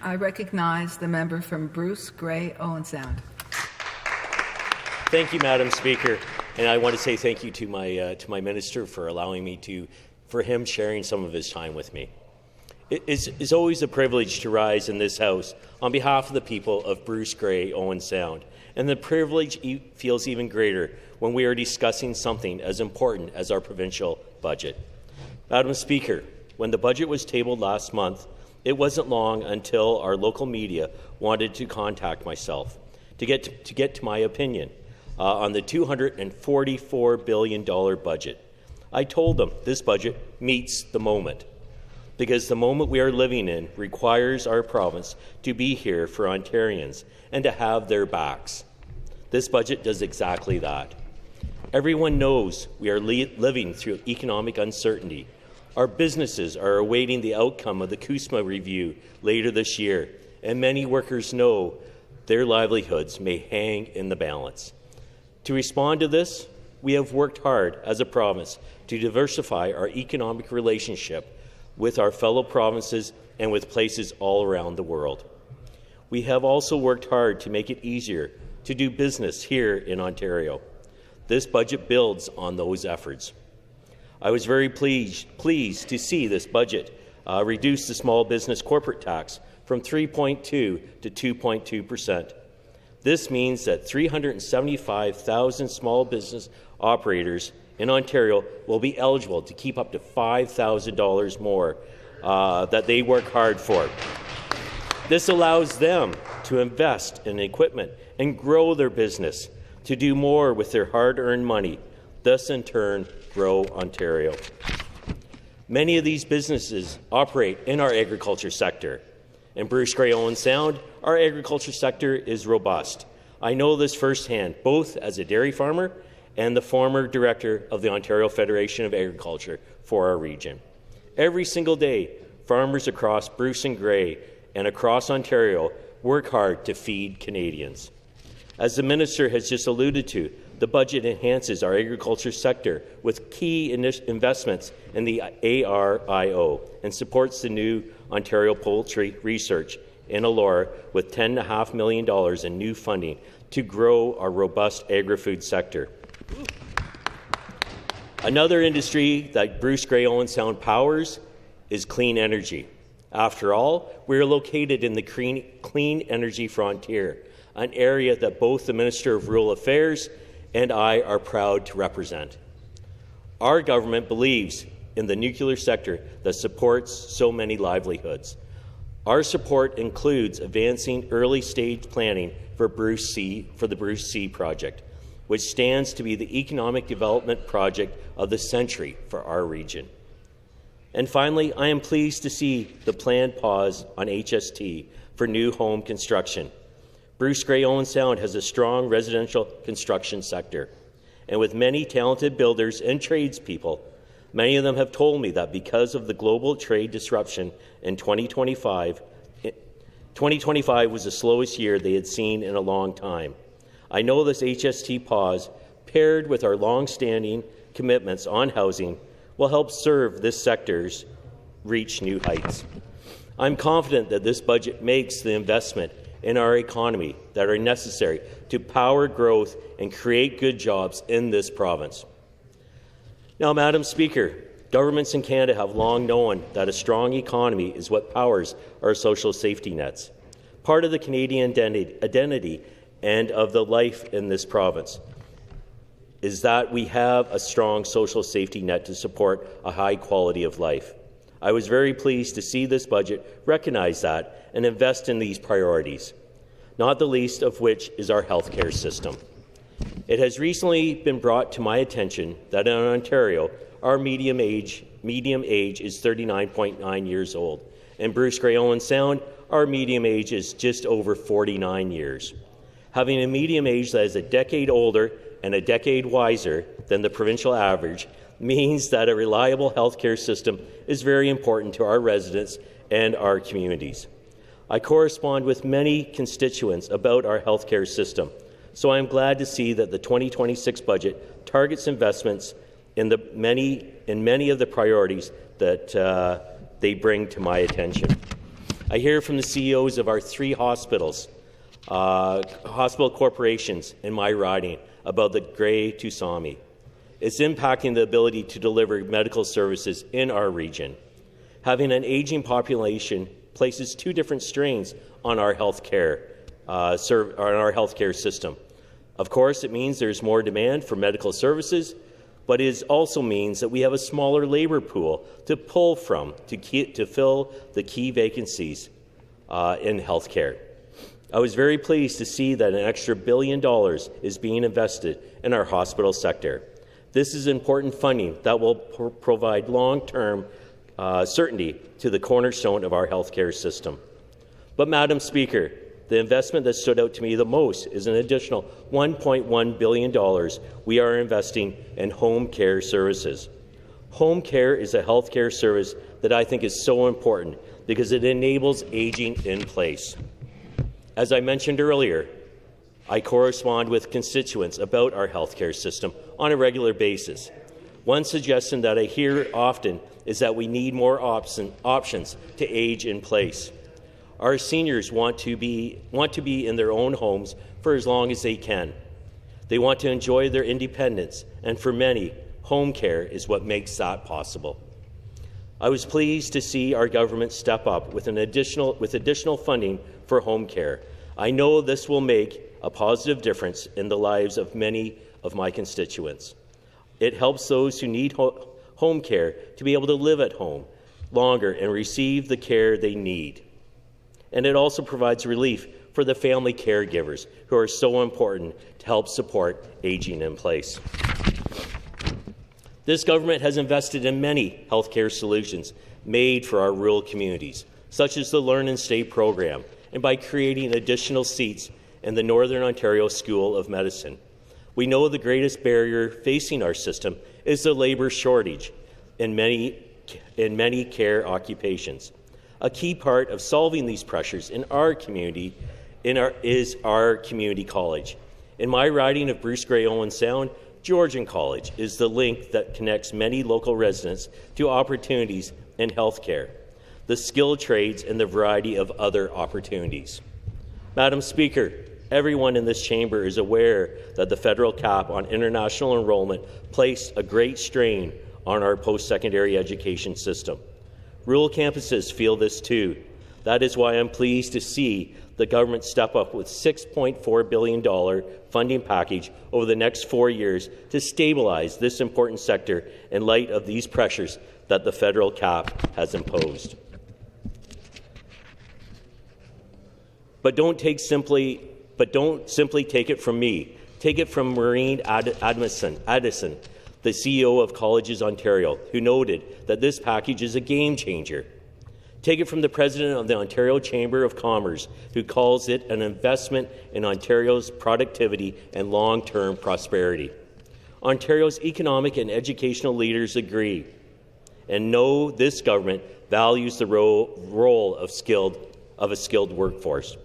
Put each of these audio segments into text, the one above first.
I recognize the member from Bruce Grey Owen Sound. Thank you, Madam Speaker, and I want to say thank you to my minister for allowing me for him sharing some of his time with me. It's always a privilege to rise in this House on behalf of the people of Bruce Grey Owen Sound, and the privilege feels even greater when we are discussing something as important as our provincial budget. Madam Speaker, when the budget was tabled last month, it wasn't long until our local media wanted to contact myself to get to my opinion on the $244 billion budget. I told them this budget meets the moment, because the moment we are living in requires our province to be here for Ontarians and to have their backs. This budget does exactly that. Everyone knows we are living through economic uncertainty. Our businesses are awaiting the outcome of the CUSMA review later this year, and many workers know their livelihoods may hang in the balance. To respond to this, we have worked hard as a province to diversify our economic relationship with our fellow provinces and with places all around the world. We have also worked hard to make it easier to do business here in Ontario. This budget builds on those efforts. I was very pleased to see this budget reduce the small business corporate tax from 3.2 to 2.2%. This means that 375,000 small business operators in Ontario will be eligible to keep up to $5,000 more that they work hard for. This allows them to invest in equipment and grow their business, to do more with their hard-earned money, thus in turn grow Ontario. Many of these businesses operate in our agriculture sector. In Bruce Grey Owen Sound, our agriculture sector is robust. I know this firsthand, both as a dairy farmer and the former director of the Ontario Federation of Agriculture for our region. Every single day, farmers across Bruce and Grey and across Ontario work hard to feed Canadians. As the minister has just alluded to, the budget enhances our agriculture sector with key investments in the ARIO and supports the new Ontario Poultry Research in Elora with $10.5 million in new funding to grow our robust agri-food sector. Another industry that Bruce Grey Owen Sound powers is clean energy. After all, we are located in the clean energy frontier, an area that both the Minister of Rural Affairs and I are proud to represent. Our government believes in the nuclear sector that supports so many livelihoods. Our support includes advancing early-stage planning for the Bruce C project, which stands to be the economic development project of the century for our region. And finally, I am pleased to see the planned pause on HST for new home construction. Bruce Grey Owen Sound has a strong residential construction sector, and with many talented builders and tradespeople, many of them have told me that because of the global trade disruption in 2025 was the slowest year they had seen in a long time. I know this HST pause, paired with our long-standing commitments on housing, will help serve this sector's reach new heights. I'm confident that this budget makes the investment in our economy that are necessary to power growth and create good jobs in this province. Now, Madam Speaker, governments in Canada have long known that a strong economy is what powers our social safety nets. Part of the Canadian identity and of the life in this province is that we have a strong social safety net to support a high quality of life. I was very pleased to see this budget recognize that and invest in these priorities, not the least of which is our healthcare system. It has recently been brought to my attention that in Ontario, our median age is 39.9 years old. In Bruce Grey Owen Sound, our median age is just over 49 years. Having a median age that is a decade older and a decade wiser than the provincial average means that a reliable healthcare system is very important to our residents and our communities. I correspond with many constituents about our healthcare system, so I am glad to see that the 2026 budget targets investments in many of the priorities that they bring to my attention. I hear from the CEOs of our 3 hospitals, hospital corporations in my riding about the Grey Tsunami. It's impacting the ability to deliver medical services in our region. Having an aging population places 2 different strains on our healthcare system. Of course, it means there's more demand for medical services, but it also means that we have a smaller labour pool to pull from to fill the key vacancies in healthcare. I was very pleased to see that an extra $1 billion is being invested in our hospital sector. This is important funding that will provide long-term certainty to the cornerstone of our healthcare system. But, Madam Speaker, the investment that stood out to me the most is an additional $1.1 billion we are investing in home care services. Home care is a healthcare service that I think is so important because it enables aging in place. As I mentioned earlier, I correspond with constituents about our healthcare system on a regular basis. One suggestion that I hear often is that we need more options to age in place. Our seniors want to be in their own homes for as long as they can. They want to enjoy their independence, and for many, home care is what makes that possible. I was pleased to see our government step up with additional funding for home care. I know this will make a positive difference in the lives of many of my constituents. It helps those who need home care to be able to live at home longer and receive the care they need. And it also provides relief for the family caregivers who are so important to help support aging in place. This government has invested in many healthcare solutions made for our rural communities, such as the Learn and Stay program, and by creating additional seats in the Northern Ontario School of Medicine. We know the greatest barrier facing our system is the labour shortage in many care occupations. A key part of solving these pressures in our community is our community college. In my riding of Bruce Grey Owen Sound, Georgian College is the link that connects many local residents to opportunities in healthcare, the skilled trades, and the variety of other opportunities. Madam Speaker, everyone in this chamber is aware that the federal cap on international enrollment placed a great strain on our post-secondary education system. Rural campuses feel this too. That is why I'm pleased to see the government step up with $6.4 billion funding package over the next 4 years to stabilize this important sector in light of these pressures that the federal cap has imposed. But don't simply take it from me. Take it from Maureen Addison, the CEO of Colleges Ontario, who noted that this package is a game changer. Take it from the President of the Ontario Chamber of Commerce, who calls it an investment in Ontario's productivity and long-term prosperity. Ontario's economic and educational leaders agree and know this government values the role of a skilled workforce.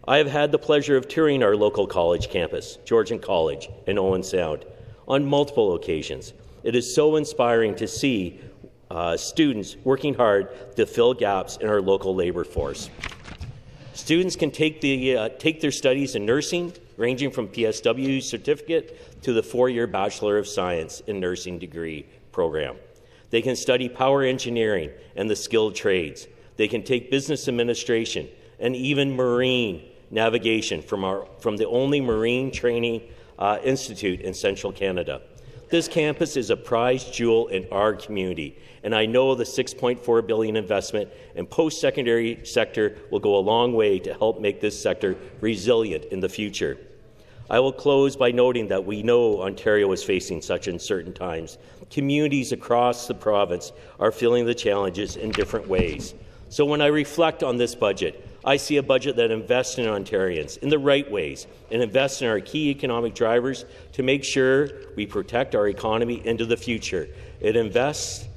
I have had the pleasure of touring our local college campus, Georgian College in Owen Sound, on multiple occasions. It is so inspiring to see students working hard to fill gaps in our local labour force. Students can take their studies in nursing, ranging from PSW certificate to the 4-year Bachelor of Science in Nursing degree program. They can study power engineering and the skilled trades. They can take business administration and even marine navigation from the only marine training institute in central Canada. This campus is a prized jewel in our community, and I know the $6.4 billion investment in post-secondary sector will go a long way to help make this sector resilient in the future. I will close by noting that we know Ontario is facing such uncertain times. Communities across the province are feeling the challenges in different ways. So when I reflect on this budget, I see a budget that invests in Ontarians in the right ways and invests in our key economic drivers to make sure we protect our economy into the future. It invests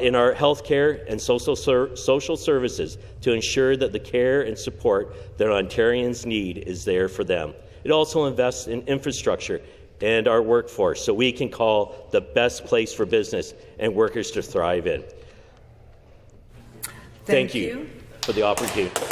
in our health care and social services to ensure that the care and support that Ontarians need is there for them. It also invests in infrastructure and our workforce so we can call the best place for business and workers to thrive in. Thank you. for the opportunity.